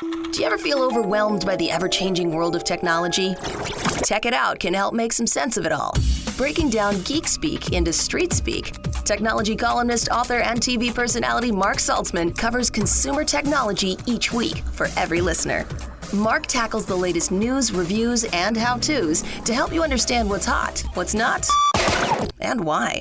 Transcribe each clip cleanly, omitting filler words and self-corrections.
Do you ever feel overwhelmed by the ever-changing world of technology? Tech It Out can help make some sense of it all. Breaking down geek speak into street speak, technology columnist, author, and TV personality Mark Saltzman covers consumer technology each week for every listener. Mark tackles the latest news, reviews, and how-tos to help you understand what's hot, what's not, and why.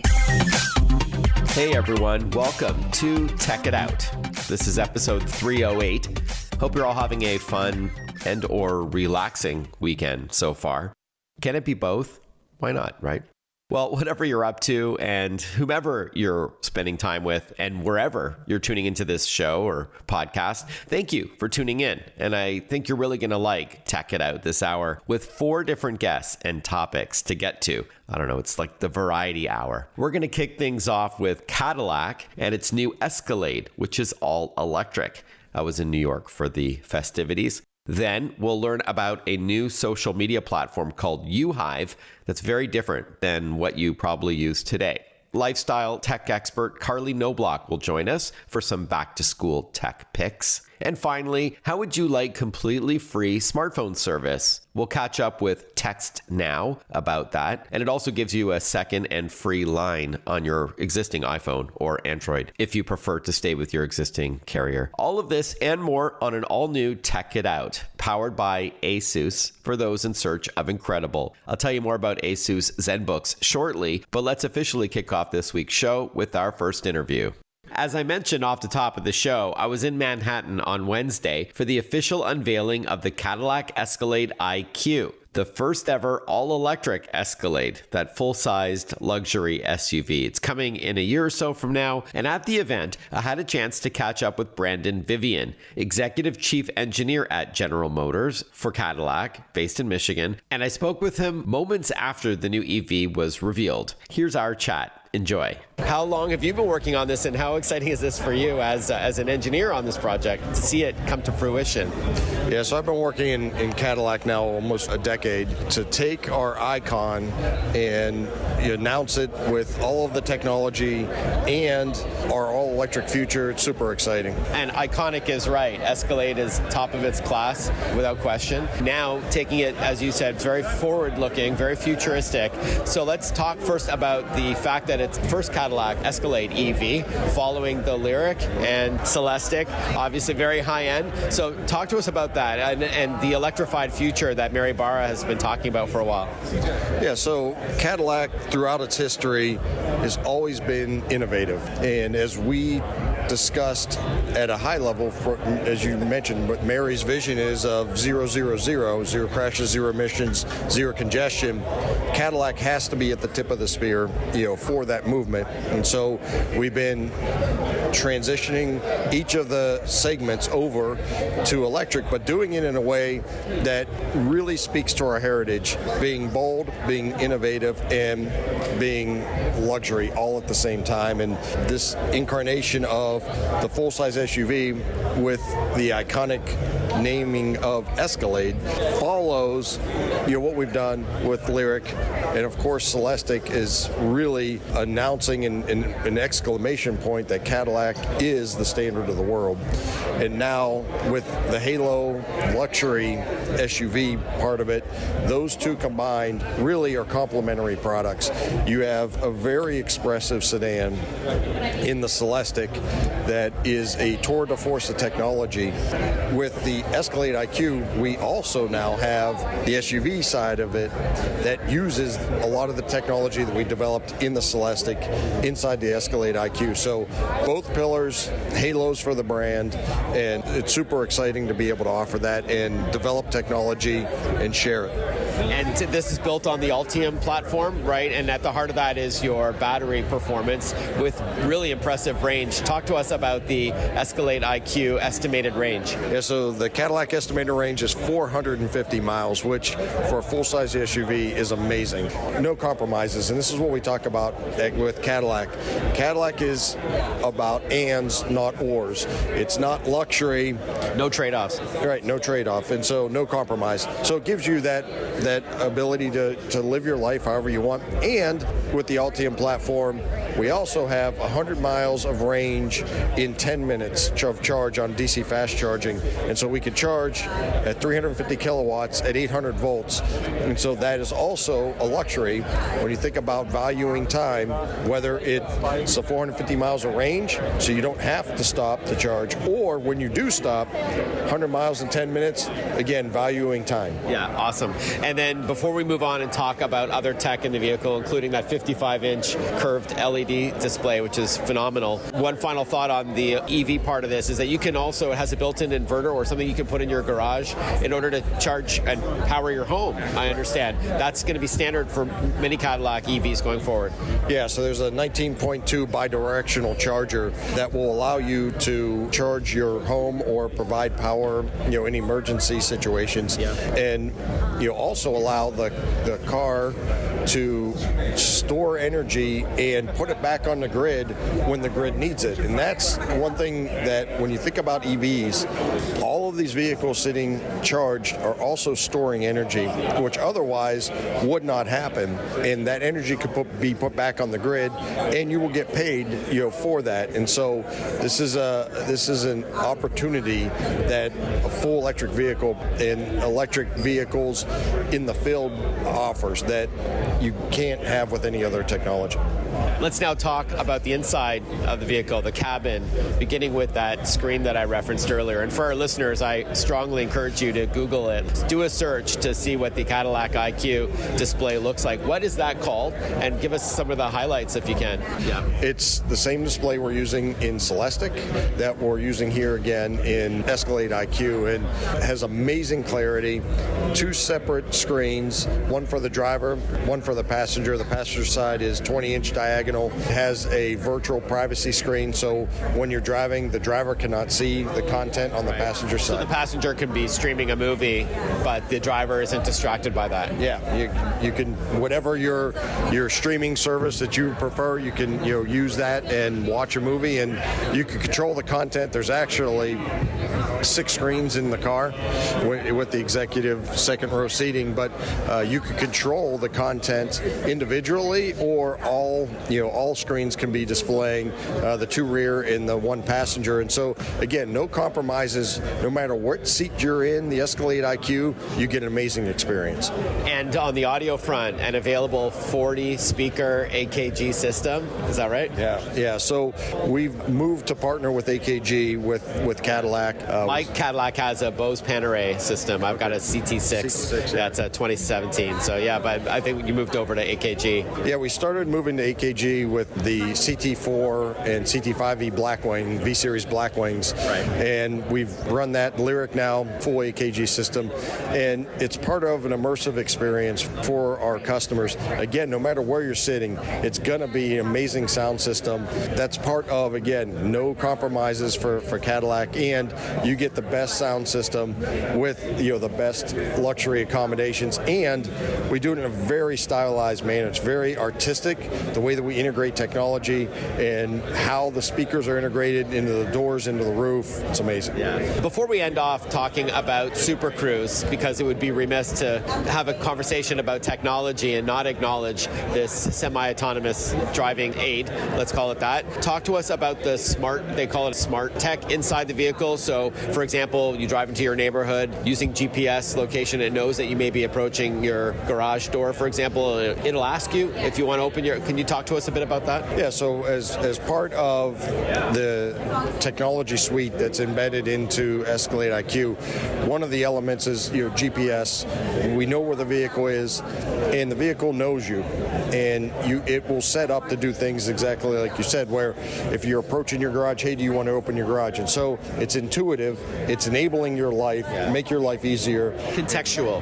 Hey everyone, welcome to Tech It Out. This is episode 308. Hope you're all having a fun and or relaxing weekend so far. Can it be both? Why not, right? Well, whatever you're up to and whomever you're spending time with and wherever you're tuning into this show or podcast, thank you for tuning in. And I think you're really going to like Tech It Out this hour with 4 different guests and topics to get to. I don't know, it's like the variety hour. We're going to kick things off with Cadillac and its new Escalade, which is all electric. I was in New York for the festivities. Then we'll learn about a new social media platform called UHive that's very different than what you probably use today. Lifestyle tech expert Carley Knobloch will join us for some back-to-school tech picks. And finally, how would you like completely free smartphone service? We'll catch up with TextNow about that. And it also gives you a second and free line on your existing iPhone or Android if you prefer to stay with your existing carrier. All of this and more on an all-new Tech It Out, powered by ASUS for those in search of incredible. I'll tell you more about ASUS ZenBooks shortly, but let's officially kick off this week's show with our first interview. As I mentioned off the top of the show, I was in Manhattan on Wednesday for the official unveiling of the Cadillac Escalade IQ, the first ever all-electric Escalade, that full-sized luxury SUV. It's coming in a year or so from now, and at the event, I had a chance to catch up with Brandon Vivian, Executive Chief Engineer at General Motors for Cadillac, based in Michigan, and I spoke with him moments after the new EV was revealed. Here's our chat. Enjoy. How long have you been working on this, and how exciting is this for you as an engineer on this project to see it come to fruition? Yeah, so I've been working in Cadillac now almost a decade to take our icon and announce it with all of the technology and our all-electric future. It's super exciting. And iconic is right. Escalade is top of its class, without question. Now, taking it, as you said, very forward-looking, very futuristic. So let's talk first about the fact that it's first Cadillac Escalade EV, following the Lyriq and Celestiq, obviously very high-end. So talk to us about that and the electrified future that Mary Barra has been talking about for a while. Yeah, so Cadillac, throughout its history, has always been innovative. And as we discussed at a high level, as you mentioned, what Mary's vision is of 0, 0, 0, zero crashes, zero emissions, zero congestion. Cadillac has to be at the tip of the spear, for that movement. And so we've been transitioning each of the segments over to electric, but doing it in a way that really speaks to our heritage, being bold, being innovative, and being luxury all at the same time. And this incarnation of the full-size SUV with the iconic naming of Escalade follows what we've done with Lyriq, and of course Celestiq is really announcing an exclamation point that Cadillac is the standard of the world. And now with the Halo luxury SUV part of it, those two combined really are complementary products. You have a very expressive sedan in the Celestiq that is a tour de force of technology. With the Escalade IQ, we also now have the SUV side of it that uses a lot of the technology that we developed in the Celestiq inside the Escalade IQ. So both pillars, halos for the brand, and it's super exciting to be able to offer that and develop technology and share it. And this is built on the Ultium platform, right? And at the heart of that is your battery performance with really impressive range. Talk to us about the Escalade IQ estimated range. Yeah, so the Cadillac estimated range is 450 miles, which for a full-size SUV is amazing. No compromises, and this is what we talk about with Cadillac. Cadillac is about ands, not ors. It's not luxury. No trade-offs. Right, no trade-off, and so no compromise. So it gives you that ability to live your life however you want. And with the Ultium platform, We also have 100 miles of range in 10 minutes of charge on DC fast charging. And so we can charge at 350 kilowatts at 800 volts. And so that is also a luxury when you think about valuing time, whether it's the 450 miles of range, so you don't have to stop to charge, or when you do stop, 100 miles in 10 minutes, again, valuing time. Yeah, awesome. And then before we move on and talk about other tech in the vehicle, including that 55-inch curved LED display, which is phenomenal, one final thought on the EV part of this is that you can also, it has a built-in inverter or something you can put in your garage in order to charge and power your home, I understand. That's going to be standard for many Cadillac EVs going forward. Yeah, so there's a 19.2 bidirectional charger that will allow you to charge your home or provide power, in emergency situations. Yeah. And also allow the car to store energy and put it back on the grid when the grid needs it. And that's one thing that when you think about EVs, all of these vehicles sitting charged are also storing energy, which otherwise would not happen. And that energy could be put back on the grid, and you will get paid, for that. And so this is an opportunity that a full electric vehicle and electric vehicles in the field offers that you can't have with any other technology. Let's now talk about the inside of the vehicle, the cabin, beginning with that screen that I referenced earlier. And for our listeners, I strongly encourage you to Google it. Do a search to see what the Cadillac IQ display looks like. What is that called? And give us some of the highlights if you can. Yeah. It's the same display we're using in Celestiq that we're using here again in Escalade IQ, and has amazing clarity. 2 separate screens, one for the driver, one for the passenger. The passenger side is 20-inch diagonal. It has a virtual privacy screen, so when you're driving, the driver cannot see the content on the passenger side. So the passenger can be streaming a movie, but the driver isn't distracted by that. Yeah, you can, whatever your streaming service that you prefer, you can use that and watch a movie, and you can control the content. There's actually 6 screens in the car with the executive second row seating, but you can control the content individually, or all screens can be displaying the 2 rear and the 1 passenger. And so again, no compromises. No matter what seat you're in, the Escalade IQ, you get an amazing experience. And on the audio front, an available 40 speaker AKG system. Is that right? Yeah. So we've moved to partner with AKG with Cadillac. My Cadillac has a Bose Panerai system. I've got a CT6. That's a 2017. So yeah, but I think you moved over to AKG. Yeah, we started moving to AKG with the CT4 and CT5E Blackwing, V-Series Blackwings. Right. And we've run that Lyric now, full AKG system. And it's part of an immersive experience for our customers. Again, no matter where you're sitting, it's going to be an amazing sound system. That's part of, again, no compromises for Cadillac. And you get the best sound system with the best luxury accommodations. And we do it in a very stylized manner. It's very artistic, the way that we integrate technology and how the speakers are integrated into the doors, into the roof. It's amazing. Yeah. Before we end off talking about Super Cruise, because it would be remiss to have a conversation about technology and not acknowledge this semi-autonomous driving aid, let's call it that. Talk to us about the they call it smart tech inside the vehicle. So, for example, you drive into your neighborhood using GPS location, it knows that you may be approaching your garage door, for example. It'll ask you if you want to open can you talk to us a bit about that? Yeah, so as part of the technology suite that's embedded into Escalade IQ, one of the elements is GPS. We know where the vehicle is, and the vehicle knows you, and it will set up to do things exactly like you said, where if you're approaching your garage, hey, do you want to open your garage? And so it's intuitive, it's enabling your life, make your life easier. Contextual.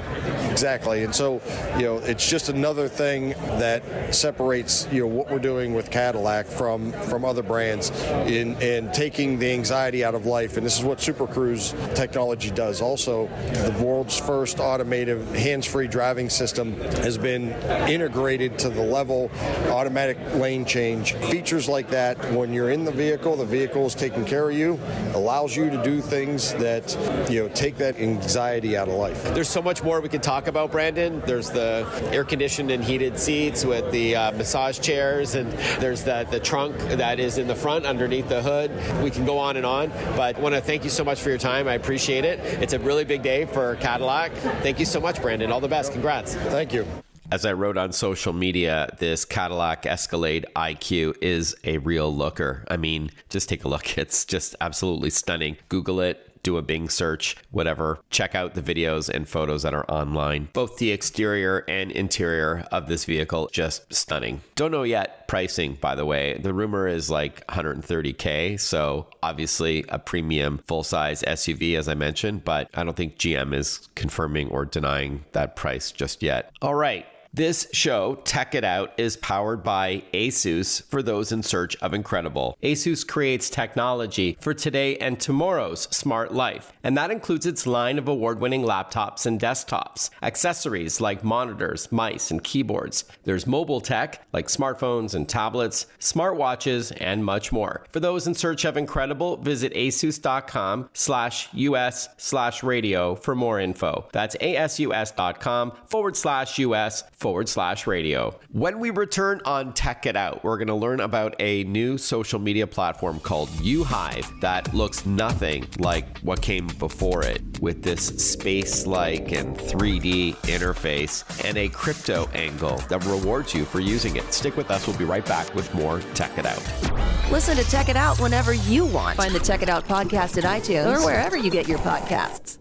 Exactly. And so, it's just another thing that separates, what we're doing with Cadillac from other brands in taking the anxiety out of life. And this is what Super Cruise technology does. Also, the world's first automated hands-free driving system has been integrated to the level automatic lane change. Features like that, when you're in the vehicle is taking care of you, allows you to do things things that, take that anxiety out of life. There's so much more we could talk about, Brandon. There's the air-conditioned and heated seats with the massage chairs, and there's the trunk that is in the front underneath the hood. We can go on and on, but I want to thank you so much for your time. I appreciate it. It's a really big day for Cadillac. Thank you so much, Brandon. All the best. Congrats. Thank you. As I wrote on social media, this Cadillac Escalade IQ is a real looker. I mean, just take a look. It's just absolutely stunning. Google it. Do a Bing search, whatever. Check out the videos and photos that are online. Both the exterior and interior of this vehicle, just stunning. Don't know yet pricing, by the way. The rumor is like $130K. So obviously a premium full-size SUV, as I mentioned, but I don't think GM is confirming or denying that price just yet. All right. This show, Tech It Out, is powered by ASUS for those in search of incredible. ASUS creates technology for today and tomorrow's smart life, and that includes its line of award-winning laptops and desktops, accessories like monitors, mice, and keyboards. There's mobile tech like smartphones and tablets, smartwatches, and much more. For those in search of incredible, visit asus.com/US/radio for more info. That's asus.com/US/radio. When we return on Tech It Out, we're going to learn about a new social media platform called UHive that looks nothing like what came before it, with this space-like and 3D interface and a crypto angle that rewards you for using it. Stick with us. We'll be right back with more Tech It Out. Listen to Tech It Out whenever you want. Find the Tech It Out podcast at iTunes or wherever you get your podcasts.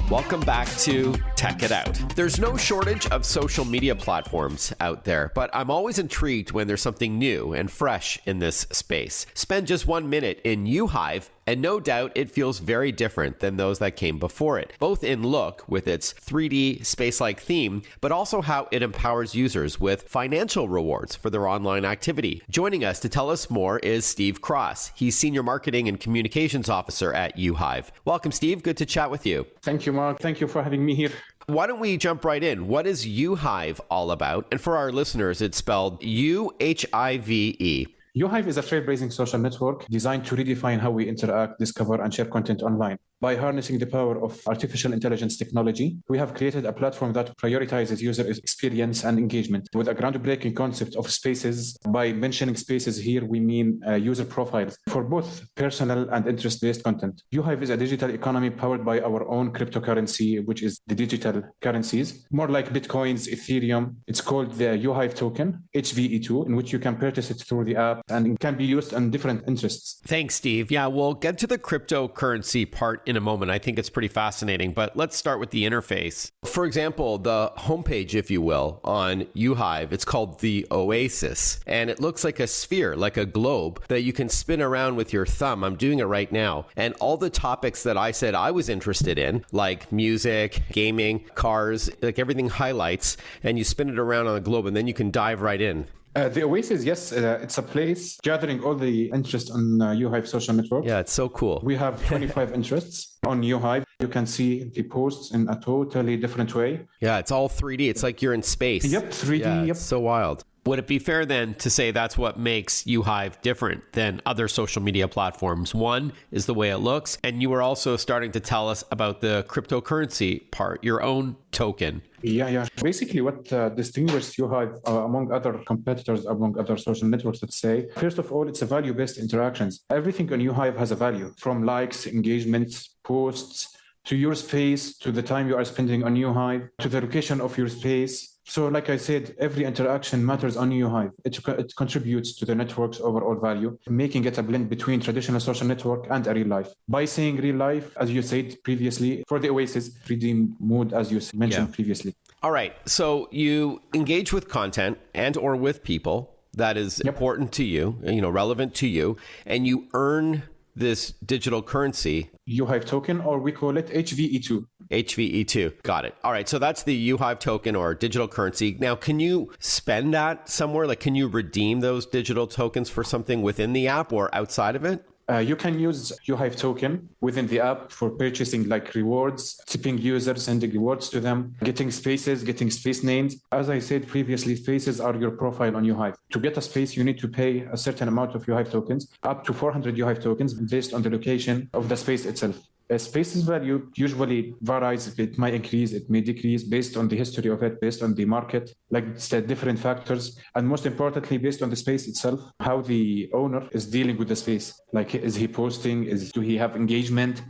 Welcome back to Tech It Out. There's no shortage of social media platforms out there, but I'm always intrigued when there's something new and fresh in this space. Spend just 1 minute in UHive, and no doubt it feels very different than those that came before it, both in look with its 3D space-like theme, but also how it empowers users with financial rewards for their online activity. Joining us to tell us more is Steve Cross. He's Senior Marketing and Communications Officer at UHive. Welcome, Steve. Good to chat with you. Thank you, Mark. Thank you for having me here. Why don't we jump right in? What is UHive all about? And for our listeners, it's spelled UHIVE. UHive is a trailblazing social network designed to redefine how we interact, discover, and share content online. By harnessing the power of artificial intelligence technology, we have created a platform that prioritizes user experience and engagement with a groundbreaking concept of spaces. By mentioning spaces here, we mean user profiles for both personal and interest-based content. UHive is a digital economy powered by our own cryptocurrency, which is the digital currencies, more like Bitcoins, Ethereum. It's called the UHive token, HVE2, in which you can purchase it through the app and it can be used on different interests. Thanks, Steve. Yeah, we'll get to the cryptocurrency part in a moment. I think it's pretty fascinating, but let's start with the interface. For example, the homepage, if you will, on UHive, it's called the Oasis, and it looks like a sphere, like a globe that you can spin around with your thumb. I'm doing it right now. And all the topics that I said I was interested in, like music, gaming, cars, like everything highlights, and you spin it around on the globe, and then you can dive right in. The Oasis, yes, it's a place gathering all the interest on UHive social network. Yeah, it's so cool. We have 25 interests on UHive. You can see the posts in a totally different way. Yeah, it's all 3D. It's like you're in space. Yep, 3D. Yeah, yep. It's so wild. Would it be fair then to say that's what makes UHive different than other social media platforms? One is the way it looks, and you were also starting to tell us about the cryptocurrency part, your own token. Yeah. Basically, what distinguishes UHive among other competitors, among other social networks, let's say, first of all, it's a value-based interactions. Everything on UHive has a value, from likes, engagements, posts, to your space, to the time you are spending on UHive, to the location of your space. So like I said, every interaction matters on UHive. It contributes to the network's overall value, making it a blend between traditional social network and a real life. By saying real life, as you said previously, for the Oasis, 3D mode, as you mentioned previously. All right. So you engage with content and or with people that is important to you, relevant to you, and you earn this digital currency. UHive token, or we call it HVE2. HVE2. Got it. All right. So that's the UHive token or digital currency. Now, can you spend that somewhere? Like, can you redeem those digital tokens for something within the app or outside of it? You can use UHive token within the app for purchasing like rewards, tipping users, sending rewards to them, getting spaces, getting space names. As I said previously, spaces are your profile on UHive. To get a space, you need to pay a certain amount of UHive tokens, up to 400 UHive tokens based on the location of the space itself. A space's value usually varies. It might increase, it may decrease based on the history of it, based on the market, like different factors. And most importantly, based on the space itself, how the owner is dealing with the space. Like, is he posting? Do he have engagement?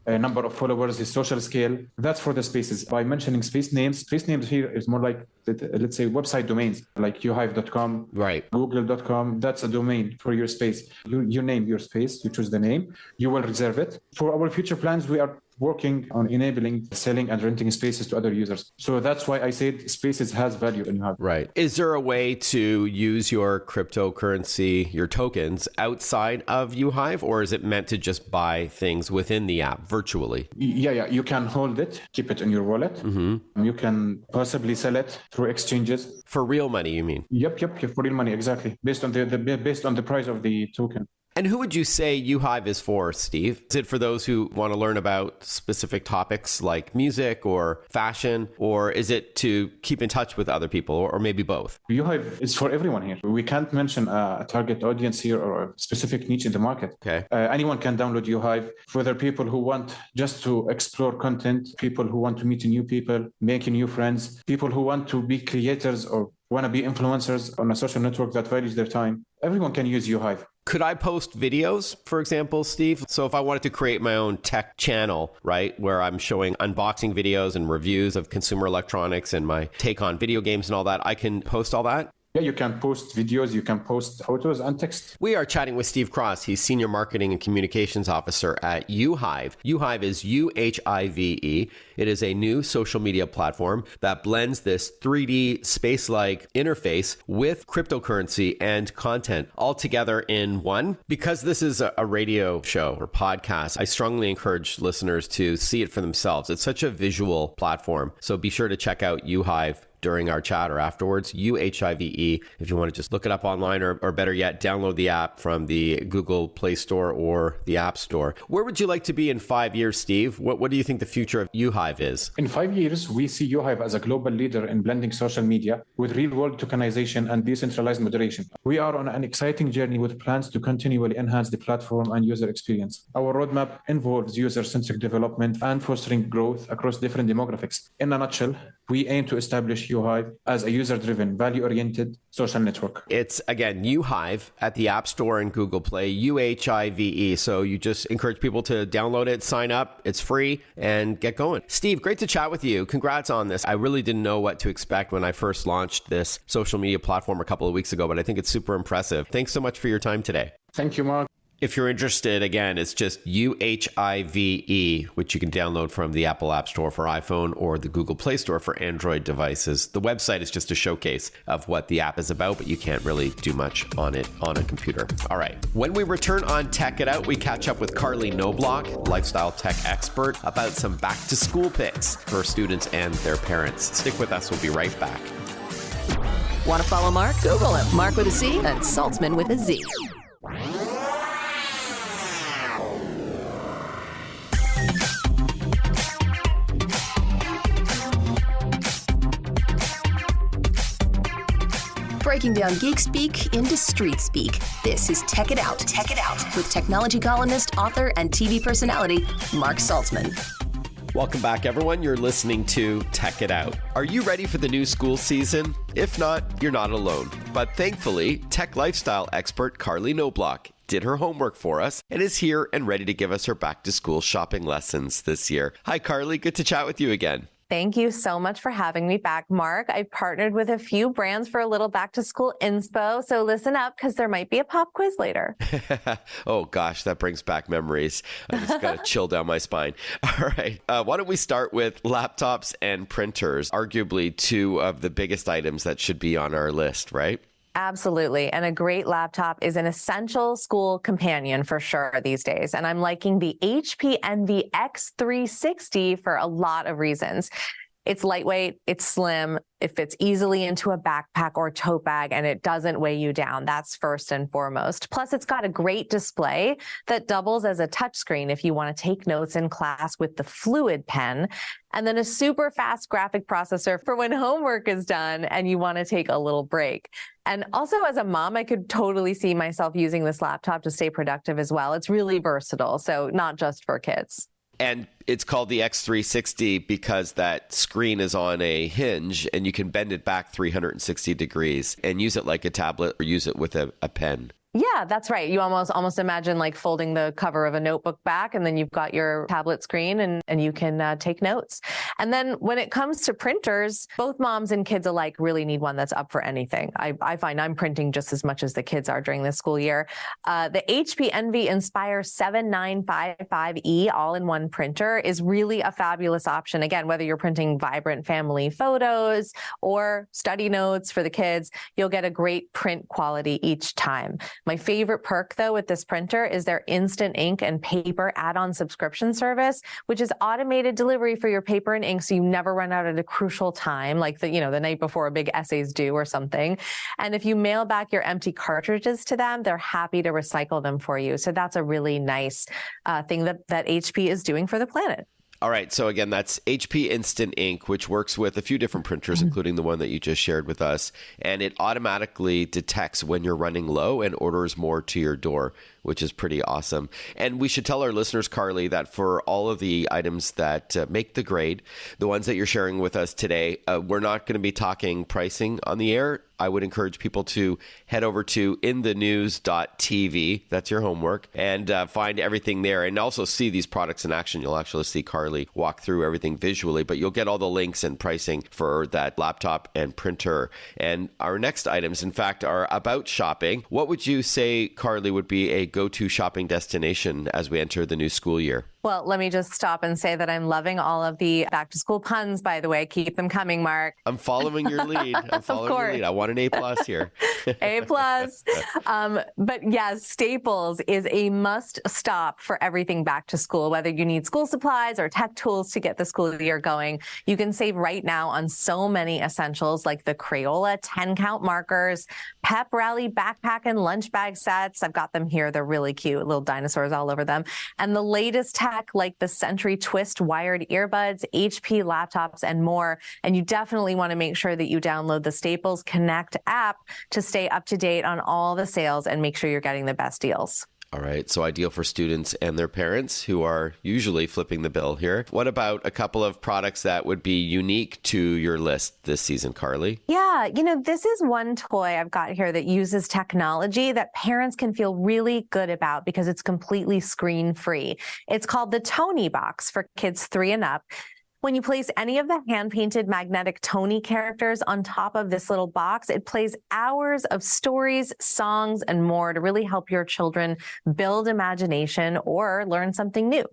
A number of followers, his social scale. That's for the spaces. By mentioning space names here is more like, let's say, website domains like uhive.com, right, google.com. That's a domain for your space. You name your space, you choose the name, you will reserve it. For our future plans, we are working on enabling selling and renting spaces to other users. So that's why I said spaces has value in UHive. Right. Is there a way to use your cryptocurrency, your tokens, outside of UHive, or is it meant to just buy things within the app virtually? Yeah. You can hold it, keep it in your wallet. You can possibly sell it through exchanges. For real money, you mean? Yep, for real money, exactly. Based on the price of the token. And who would you say UHive is for, Steve? Is it for those who want to learn about specific topics like music or fashion, or is it to keep in touch with other people, or maybe both? UHive is for everyone here. We can't mention a target audience here or a specific niche in the market. Okay. Anyone can download UHive, whether people who want just to explore content, people who want to meet new people, making new friends, people who want to be creators or want to be influencers on a social network that values their time. Everyone can use UHive. Could I post videos, for example, Steve? So if I wanted to create my own tech channel, right, where I'm showing unboxing videos and reviews of consumer electronics and my take on video games and all that, I can post all that? Yeah, you can post videos, you can post photos and text. We are chatting with Steve Cross. He's Senior Marketing and Communications Officer at UHive. UHive is UHIVE. It is a new social media platform that blends this 3D space-like interface with cryptocurrency and content all together in one. Because this is a radio show or podcast, I strongly encourage listeners to see it for themselves. It's such a visual platform. So be sure to check out UHive during our chat or afterwards, UHIVE, if you want to just look it up online, or better yet, download the app from the Google Play Store or the App Store. Where would you like to be in 5 years, Steve? What do you think the future of UHive is? In 5 years, we see UHive as a global leader in blending social media with real-world tokenization and decentralized moderation. We are on an exciting journey with plans to continually enhance the platform and user experience. Our roadmap involves user-centric development and fostering growth across different demographics. In a nutshell, we aim to establish UHive as a user-driven, value-oriented social network. It's, again, UHive at the App Store and Google Play, UHIVE. So you just encourage people to download it, sign up. It's free, and get going. Steve, great to chat with you. Congrats on this. I really didn't know what to expect when I first launched this social media platform a couple of weeks ago, but I think it's super impressive. Thanks so much for your time today. Thank you, Mark. If you're interested, again, it's just UHIVE, which you can download from the Apple App Store for iPhone or the Google Play Store for Android devices. The website is just a showcase of what the app is about, but you can't really do much on it on a computer. All right. When we return on Tech It Out, we catch up with Carley Knobloch, lifestyle tech expert, about some back-to-school picks for students and their parents. Stick with us. We'll be right back. Want to follow Mark? Google him. Mark with a C and Saltzman with a Z. Breaking down geek speak into street speak. This is Tech It Out. Tech It Out with technology columnist, author, and TV personality Mark Saltzman. Welcome back, everyone. You're listening to Tech It Out. Are you ready for the new school season? If not, you're not alone. But thankfully, tech lifestyle expert Carley Knobloch did her homework for us and is here and ready to give us her back-to-school shopping lessons this year. Hi, Carley. Good to chat with you again. Thank you so much for having me back, Mark. I've partnered with a few brands for a little back-to-school inspo, so listen up because there might be a pop quiz later. Oh, gosh, that brings back memories. I just got to chill down my spine. All right. Why don't we start with laptops and printers, arguably two of the biggest items that should be on our list, right? Absolutely. And a great laptop is an essential school companion for sure these days. And I'm liking the HP Envy X360 for a lot of reasons. It's lightweight, it's slim, it fits easily into a backpack or tote bag, and it doesn't weigh you down. That's first and foremost. Plus, it's got a great display that doubles as a touchscreen if you want to take notes in class with the Fluid Pen, and then a super fast graphic processor for when homework is done and you want to take a little break. And also, as a mom, I could totally see myself using this laptop to stay productive as well. It's really versatile, so not just for kids. And it's called the X360 because that screen is on a hinge and you can bend it back 360 degrees and use it like a tablet or use it with a pen. Yeah, that's right. You almost imagine like folding the cover of a notebook back, and then you've got your tablet screen and you can take notes. And then when it comes to printers, both moms and kids alike really need one that's up for anything. I find I'm printing just as much as the kids are during this school year. The HP Envy Inspire 7955E all-in-one printer is really a fabulous option. Again, whether you're printing vibrant family photos or study notes for the kids, you'll get a great print quality each time. My favorite perk, though, with this printer is their instant ink and paper add-on subscription service, which is automated delivery for your paper and ink, so you never run out at a crucial time, like the night before a big essay's due or something. And if you mail back your empty cartridges to them, they're happy to recycle them for you. So that's a really nice thing that HP is doing for the planet. All right. So again, that's HP Instant Ink, which works with a few different printers, including the one that you just shared with us. And it automatically detects when you're running low and orders more to your door, which is pretty awesome. And we should tell our listeners, Carley, that for all of the items that make the grade, the ones that you're sharing with us today, we're not going to be talking pricing on the air. I would encourage people to head over to inthenews.tv. That's your homework, and find everything there, and also see these products in action. You'll actually see Carley walk through everything visually, but you'll get all the links and pricing for that laptop and printer. And our next items, in fact, are about shopping. What would you say, Carley, would be a go-to shopping destination as we enter the new school year? Well, let me just stop and say that I'm loving all of the back-to-school puns, by the way. Keep them coming, Mark. I'm following your lead. I want an A+ here. A+. But yes, Staples is a must stop for everything back to school. Whether you need school supplies or tech tools to get the school year going, you can save right now on so many essentials like the Crayola 10-count markers, Pep Rally backpack and lunch bag sets. I've got them here. They're really cute, little dinosaurs all over them. And the latest tech like the Sentry Twist wired earbuds, HP laptops, and more. And you definitely want to make sure that you download the Staples Connect app to stay up to date on all the sales and make sure you're getting the best deals. All right. So ideal for students and their parents who are usually flipping the bill here. What about a couple of products that would be unique to your list this season, Carley? Yeah. This is one toy I've got here that uses technology that parents can feel really good about because it's completely screen-free. It's called the Tony Box for kids 3 and up. When you place any of the hand-painted magnetic Tony characters on top of this little box, it plays hours of stories, songs, and more to really help your children build imagination or learn something new.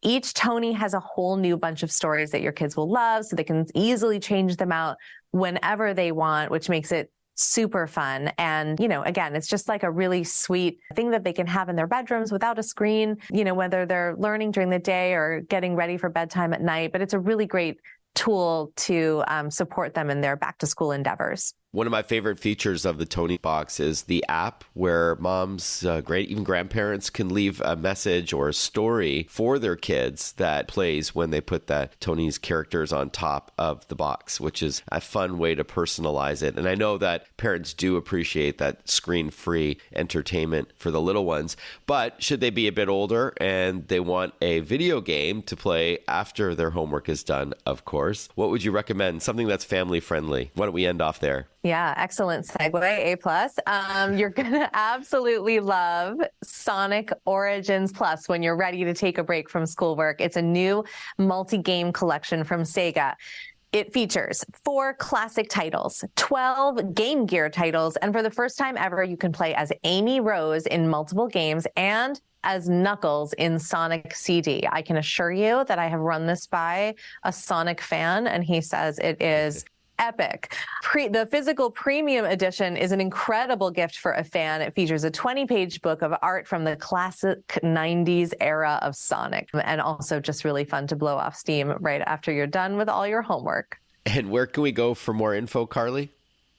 Each Tony has a whole new bunch of stories that your kids will love, so they can easily change them out whenever they want, which makes it super fun. And, again, it's just like a really sweet thing that they can have in their bedrooms without a screen, whether they're learning during the day or getting ready for bedtime at night. But it's a really great tool to support them in their back to school endeavors. One of my favorite features of the Tony Box is the app where moms, even grandparents can leave a message or a story for their kids that plays when they put that Tony's characters on top of the box, which is a fun way to personalize it. And I know that parents do appreciate that screen-free entertainment for the little ones, but should they be a bit older and they want a video game to play after their homework is done, of course, what would you recommend? Something that's family friendly. Why don't we end off there? Yeah, excellent segue, A+. You're going to absolutely love Sonic Origins Plus when you're ready to take a break from schoolwork. It's a new multi-game collection from Sega. It features 4 classic titles, 12 Game Gear titles, and for the first time ever, you can play as Amy Rose in multiple games and as Knuckles in Sonic CD. I can assure you that I have run this by a Sonic fan, and he says it is epic. The physical premium edition is an incredible gift for a fan. It features a 20-page book of art from the classic 90s era of Sonic, and also just really fun to blow off steam right after you're done with all your homework. And where can we go for more info, Carley?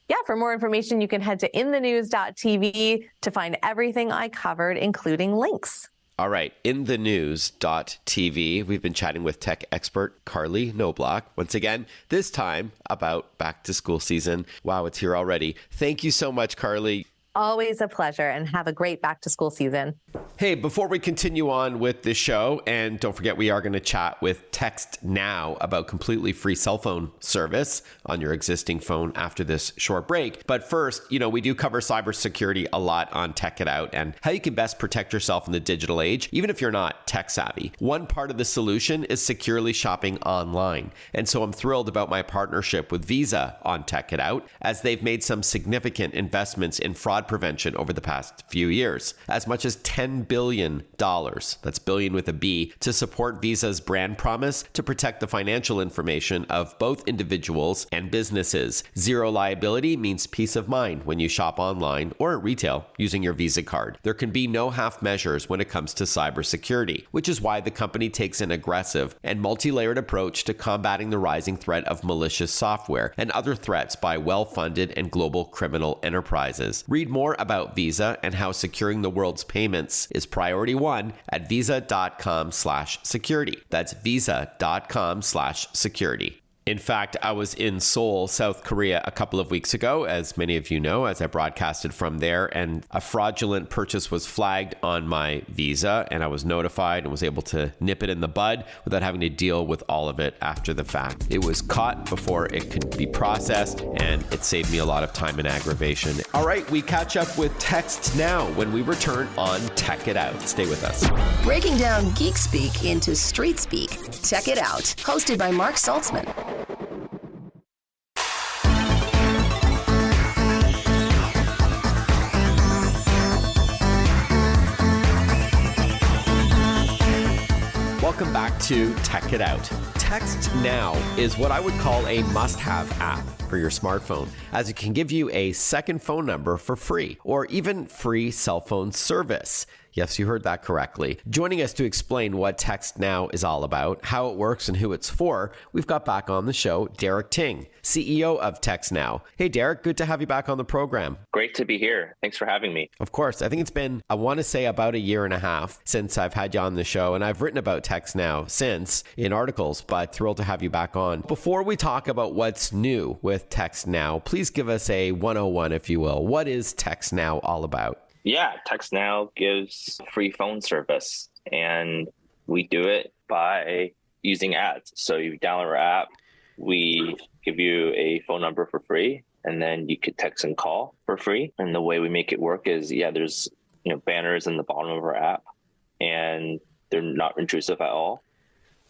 Yeah, for more information, you can head to inthenews.tv to find everything I covered, including links. All right, inthenews.tv. We've been chatting with tech expert Carley Knobloch. Once again, this time about back to school season. Wow, it's here already. Thank you so much, Carley. Always a pleasure, and have a great back to school season. Hey, before we continue on with the show, and don't forget we are going to chat with TextNow about completely free cell phone service on your existing phone after this short break. But first, we do cover cybersecurity a lot on Tech It Out and how you can best protect yourself in the digital age, even if you're not tech savvy. One part of the solution is securely shopping online. And so I'm thrilled about my partnership with Visa on Tech It Out, as they've made some significant investments in fraud prevention over the past few years. As much as $10 billion, that's billion with a B, to support Visa's brand promise to protect the financial information of both individuals and businesses. Zero liability means peace of mind when you shop online or at retail using your Visa card. There can be no half measures when it comes to cybersecurity, which is why the company takes an aggressive and multi-layered approach to combating the rising threat of malicious software and other threats by well-funded and global criminal enterprises. Read more about Visa and how securing the world's payments is priority one at visa.com/security. That's visa.com/security. In fact, I was in Seoul, South Korea a couple of weeks ago, as many of you know, as I broadcasted from there, and a fraudulent purchase was flagged on my Visa, and I was notified and was able to nip it in the bud without having to deal with all of it after the fact. It was caught before it could be processed, and it saved me a lot of time and aggravation. All right, we catch up with TextNow when we return on Tech It Out. Stay with us. Breaking down geek speak into street speak. Tech It Out, hosted by Mark Saltzman. Welcome back to Tech It Out. TextNow is what I would call a must-have app for your smartphone, as it can give you a second phone number for free, or even free cell phone service. Yes, you heard that correctly. Joining us to explain what TextNow is all about, how it works, and who it's for, we've got back on the show Derek Ting, CEO of TextNow. Hey, Derek, good to have you back on the program. Great to be here. Thanks for having me. Of course. I think it's been, I want to say, about a year and a half since I've had you on the show, and I've written about TextNow since in articles, but thrilled to have you back on. Before we talk about what's new with TextNow, please give us a 101, if you will. What is TextNow all about? Yeah, TextNow gives free phone service, and we do it by using ads. So you download our app, we give you a phone number for free, and then you could text and call for free. And the way we make it work is, there's banners in the bottom of our app, and they're not intrusive at all.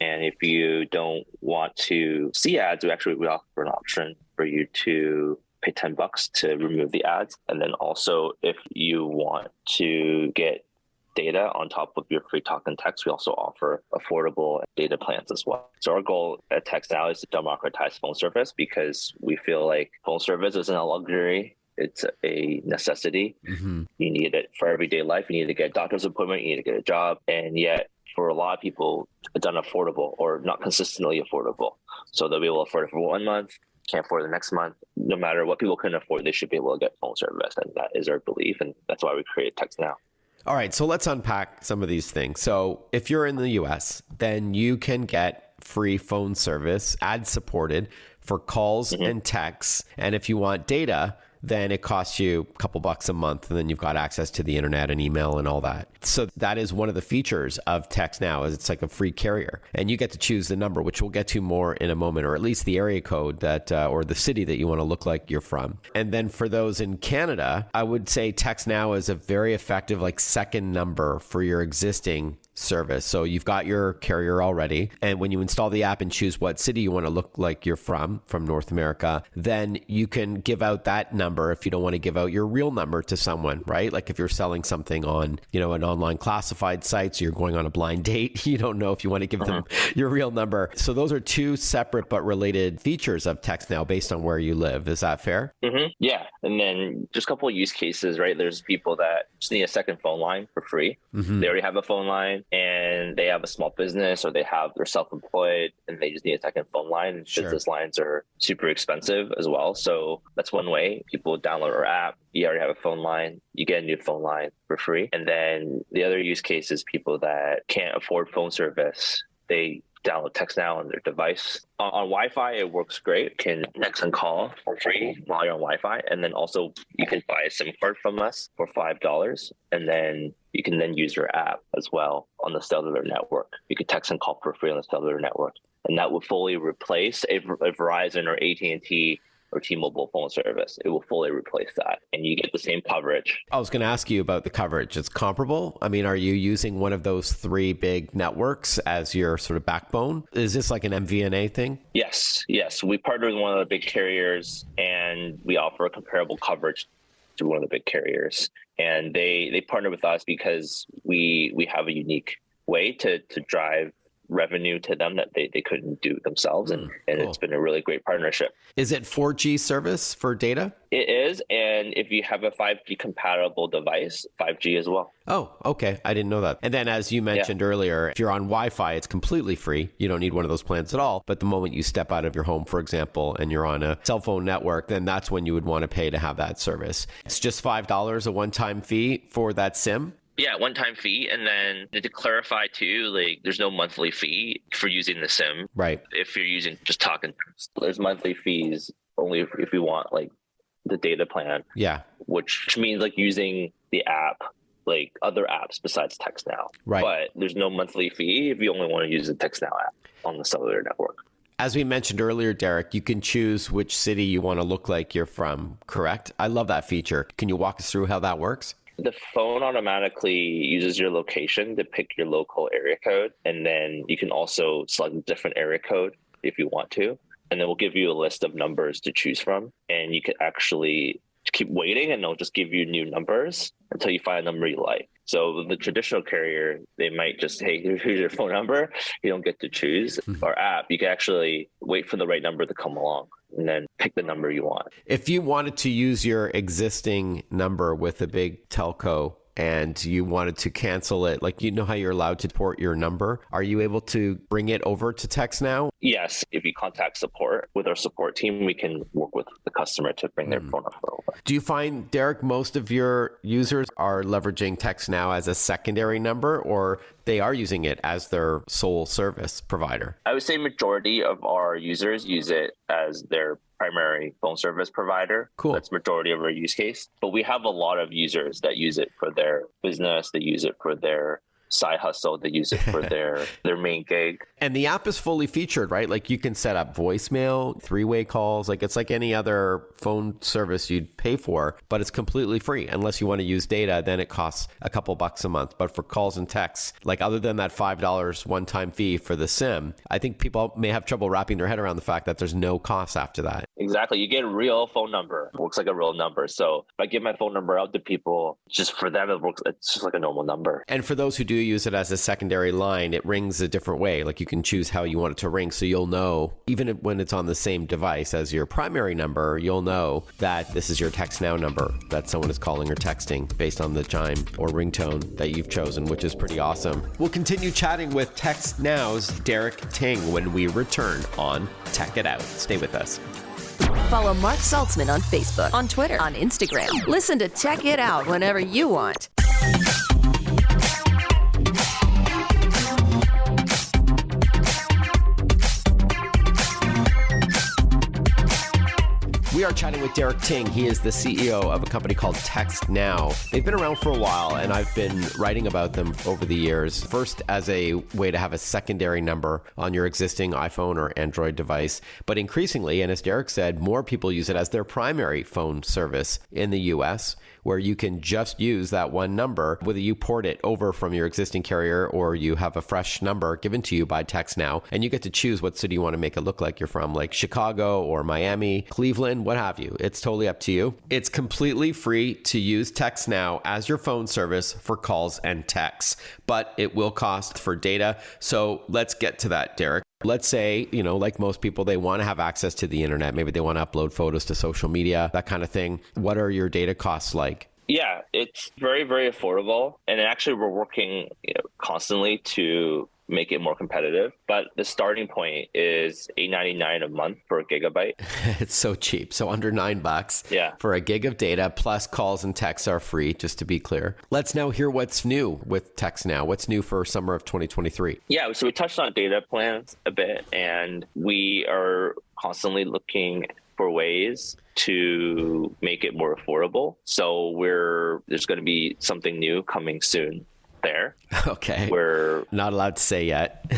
And if you don't want to see ads, we offer an option for you to pay $10 to remove the ads. And then also, if you want to get data on top of your free talk and text, we also offer affordable data plans as well. So our goal at TextNow is to democratize phone service, because we feel like phone service isn't a luxury. It's a necessity. Mm-hmm. You need it for everyday life. You need to get a doctor's appointment. You need to get a job. And yet, for a lot of people, it's unaffordable or not consistently affordable. So they'll be able to afford it for 1 month, can't afford the next month. No matter what people can afford, they should be able to get phone service. And that is our belief. And that's why we created TextNow. All right, so let's unpack some of these things. So if you're in the US, then you can get free phone service, ad supported, for calls and texts. And if you want data, then it costs you a couple bucks a month, and then you've got access to the internet and email and all that. So that is one of the features of TextNow, is it's like a free carrier, and you get to choose the number, which we'll get to more in a moment, or at least the area code that or the city that you want to look like you're from. And then for those in Canada, I would say TextNow is a very effective second number for your existing service. So you've got your carrier already. And when you install the app and choose what city you want to look like you're from North America, then you can give out that number if you don't want to give out your real number to someone, right? Like if you're selling something on, an online classified site, so you're going on a blind date, you don't know if you want to give them your real number. So those are two separate but related features of TextNow based on where you live. Is that fair? Yeah. And then just a couple of use cases, right? There's people that just need a second phone line for free. They already have a phone line and they have a small business, or they're self-employed and they just need a second phone line. Sure. Business lines are super expensive as well. So that's one way. People download our app. You already have a phone line. You get a new phone line for free. And then the other use case is people that can't afford phone service. They download TextNow on their device. On Wi-Fi, it works great. You can text and call for free while you're on Wi-Fi. And then also you can buy a SIM card from us for $5. And then you can then use your app as well on the cellular network. You can text and call for free on the cellular network. And that would fully replace a Verizon or AT&T or T-Mobile phone service. It will fully replace that. And you get the same coverage. I was going to ask you about the coverage. It's comparable. I mean, are you using one of those three big networks as your sort of backbone? Is this like an MVNA thing? Yes. We partner with one of the big carriers and we offer a comparable coverage to one of the big carriers. And they partner with us because we have a unique way to drive revenue to them that they couldn't do themselves. And cool. It's been a really great partnership. Is it 4G service for data? It is. And if you have a 5G compatible device, 5G as well. Oh, okay. I didn't know that. And then as you mentioned earlier, if you're on Wi-Fi, it's completely free. You don't need one of those plans at all. But the moment you step out of your home, for example, and you're on a cell phone network, then that's when you would want to pay to have that service. It's just $5 a one-time fee for that SIM? Yeah, one-time fee. And then to clarify too, like there's no monthly fee for using the SIM. Right. If you're using just talking, there's monthly fees only if you want like the data plan. Yeah. Which means like using the app, like other apps besides TextNow. Right. But there's no monthly fee if you only want to use the TextNow app on the cellular network. As we mentioned earlier, Derek, you can choose which city you want to look like you're from, correct? I love that feature. Can you walk us through how that works? The phone automatically uses your location to pick your local area code. And then you can also select a different area code if you want to. And then we'll give you a list of numbers to choose from. And you can actually keep waiting and they'll just give you new numbers until you find a number you like. So the traditional carrier, they might just, hey, here's your phone number. You don't get to choose. Our app, you can actually wait for the right number to come along and then pick the number you want. If you wanted to use your existing number with a big telco and you wanted to cancel it, like, you know how you're allowed to port your number, are you able to bring it over to TextNow? Yes. If you contact support with our support team, we can work with the customer to bring their phone number over. Do you find, Derek, most of your users are leveraging TextNow as a secondary number, or they are using it as their sole service provider? I would say majority of our users use it as their primary phone service provider. Cool. That's majority of our use case. But we have a lot of users that use it for their business. They use it for their side hustle. They use it for their main gig. And the app is fully featured, right? Like you can set up voicemail, three-way calls. Like it's like any other phone service you'd pay for, but it's completely free. Unless you want to use data, then it costs a couple bucks a month. But for calls and texts, like other than that $5 one-time fee for the SIM, I think people may have trouble wrapping their head around the fact that there's no cost after that. Exactly. You get a real phone number. It looks like a real number. So if I give my phone number out to people, just for them, it's just like a normal number. And for those who do use it as a secondary line, it rings a different way. Like you can choose how you want it to ring. So you'll know, even when it's on the same device as your primary number, you'll know that this is your TextNow number that someone is calling or texting based on the chime or ringtone that you've chosen, which is pretty awesome. We'll continue chatting with TextNow's Derek Ting when we return on Tech It Out. Stay with us. Follow Mark Saltzman on Facebook, on Twitter, on Instagram. Listen to Tech It Out whenever you want. We We are chatting with Derek Ting. He is the CEO of a company called TextNow. They've been around for a while, and I've been writing about them over the years. First, as a way to have a secondary number on your existing iPhone or Android device. But increasingly, and as Derek said, more people use it as their primary phone service in the US, where you can just use that one number, whether you port it over from your existing carrier or you have a fresh number given to you by TextNow, and you get to choose what city you want to make it look like you're from, like Chicago or Miami, Cleveland, what have you. It's totally up to you. It's completely free to use TextNow as your phone service for calls and texts, but it will cost for data. So let's get to that, Derek. Let's say, like most people, they want to have access to the internet. Maybe they want to upload photos to social media, that kind of thing. What are your data costs like? Yeah, it's very, very affordable. And actually, we're working constantly to make it more competitive. But the starting point is $8.99 a month for a gigabyte. It's so cheap. So under $9 for a gig of data, plus calls and texts are free, just to be clear. Let's now hear what's new with TextNow. What's new for summer of 2023? Yeah, so we touched on data plans a bit, and we are constantly looking for ways to make it more affordable. So there's going to be something new coming soon there. Okay. We're not allowed to say yet.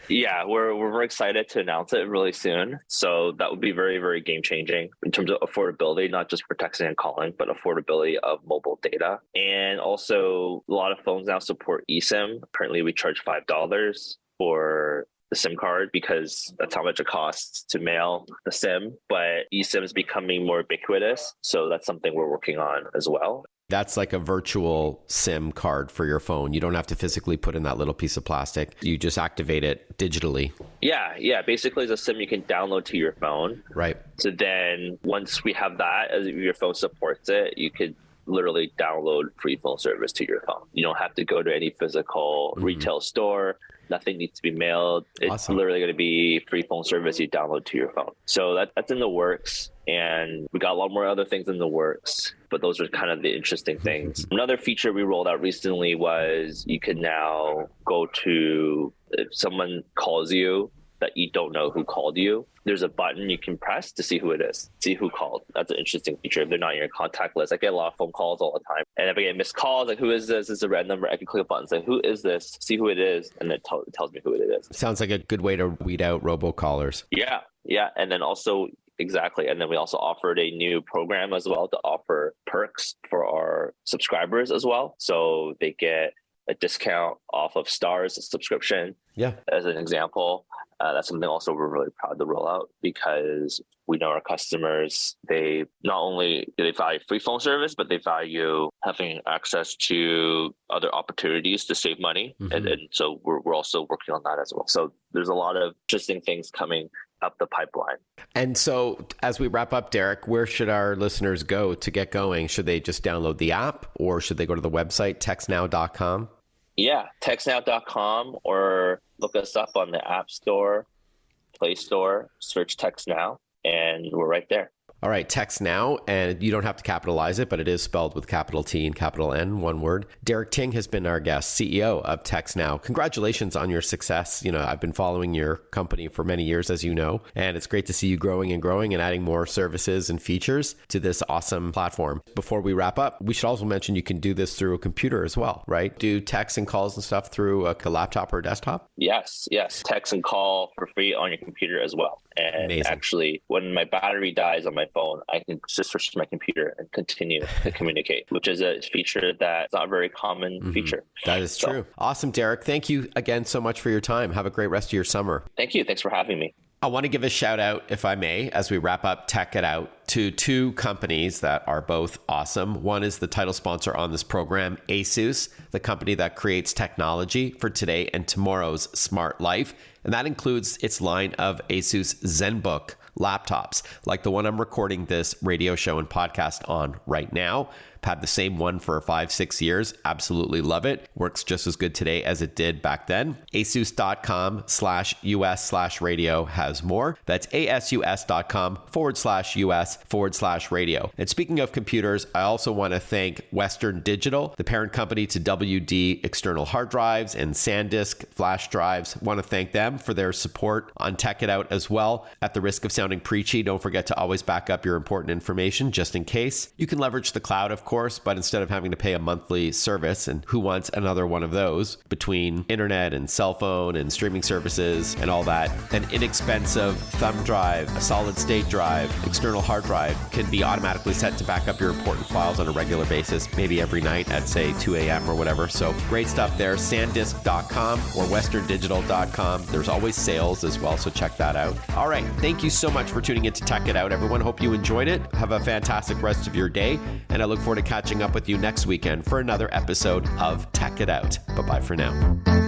Yeah, we're very excited to announce it really soon. So that would be very, very game changing in terms of affordability, not just for texting and calling, but affordability of mobile data. And also, a lot of phones now support eSIM. Currently, we charge $5 for the SIM card because that's how much it costs to mail the SIM. But eSIM is becoming more ubiquitous. So that's something we're working on as well. That's like a virtual SIM card for your phone. You don't have to physically put in that little piece of plastic. You just activate it digitally. Yeah. Basically, it's a SIM you can download to your phone. Right. So then once we have that, as your phone supports it, you could literally download free phone service to your phone. You don't have to go to any physical retail store. Nothing needs to be mailed. It's awesome. Literally going to be free phone service you download to your phone. So that's in the works. And we got a lot more other things in the works, but those are kind of the interesting things. Another feature we rolled out recently was you can now go to, if someone calls you that you don't know who called you, there's a button you can press to see who it is, see who called. That's an interesting feature. If they're not in your contact list, I get a lot of phone calls all the time. And if I get missed calls, like, who is this? It's a red number. I can click a button, say, who is this? See who it is. And it tells me who it is. Sounds like a good way to weed out robocallers. Yeah. And then also, exactly. And then we also offered a new program as well to offer perks for our subscribers as well. So they get a discount off of Stars subscription. Yeah. As an example. That's something also we're really proud to roll out because we know our customers, they not only do they value free phone service, but they value having access to other opportunities to save money. And so we're also working on that as well. So there's a lot of interesting things coming up the pipeline. And so as we wrap up, Derek, where should our listeners go to get going? Should they just download the app or should they go to the website, textnow.com? Yeah, textnow.com or look us up on the App Store, Play Store, search TextNow, and we're right there. All right, TextNow, and you don't have to capitalize it, but it is spelled with capital T and capital N, one word. Derek Ting has been our guest, CEO of TextNow. Congratulations on your success. I've been following your company for many years, as you know, and it's great to see you growing and adding more services and features to this awesome platform. Before we wrap up, we should also mention you can do this through a computer as well, right? Do texts and calls and stuff through a laptop or a desktop? Yes. Text and call for free on your computer as well. And amazing. Actually, when my battery dies on my phone, I can just switch to my computer and continue to communicate, which is a feature that's not a very common feature. That is true. Awesome, Derek. Thank you again so much for your time. Have a great rest of your summer. Thank you. Thanks for having me. I want to give a shout out, if I may, as we wrap up Tech It Out, to two companies that are both awesome. One is the title sponsor on this program, ASUS, the company that creates technology for today and tomorrow's smart life. And that includes its line of ASUS ZenBook laptops, like the one I'm recording this radio show and podcast on right now. Had the same one for 5-6 years. Absolutely love it. Works just as good today as it did back then. asus.com/US/radio has more. That's asus.com/US/radio. And speaking of computers, I also want to thank Western Digital, the parent company to WD external hard drives and SanDisk flash drives. Want to thank them for their support on Tech It Out as well. At the risk of sounding preachy, don't forget to always back up your important information just in case. You can leverage the cloud, of course, but instead of having to pay a monthly service, and who wants another one of those, between internet and cell phone and streaming services and all that, an inexpensive thumb drive, a solid state drive, external hard drive can be automatically set to back up your important files on a regular basis, maybe every night at say 2 a.m. or whatever. So great stuff there. SanDisk.com or WesternDigital.com. There's always sales as well, so check that out. All right. Thank you so much for tuning in to Tech It Out, everyone. Hope you enjoyed it. Have a fantastic rest of your day, and I look forward to catching up with you next weekend for another episode of Tech It Out. Bye-bye for now.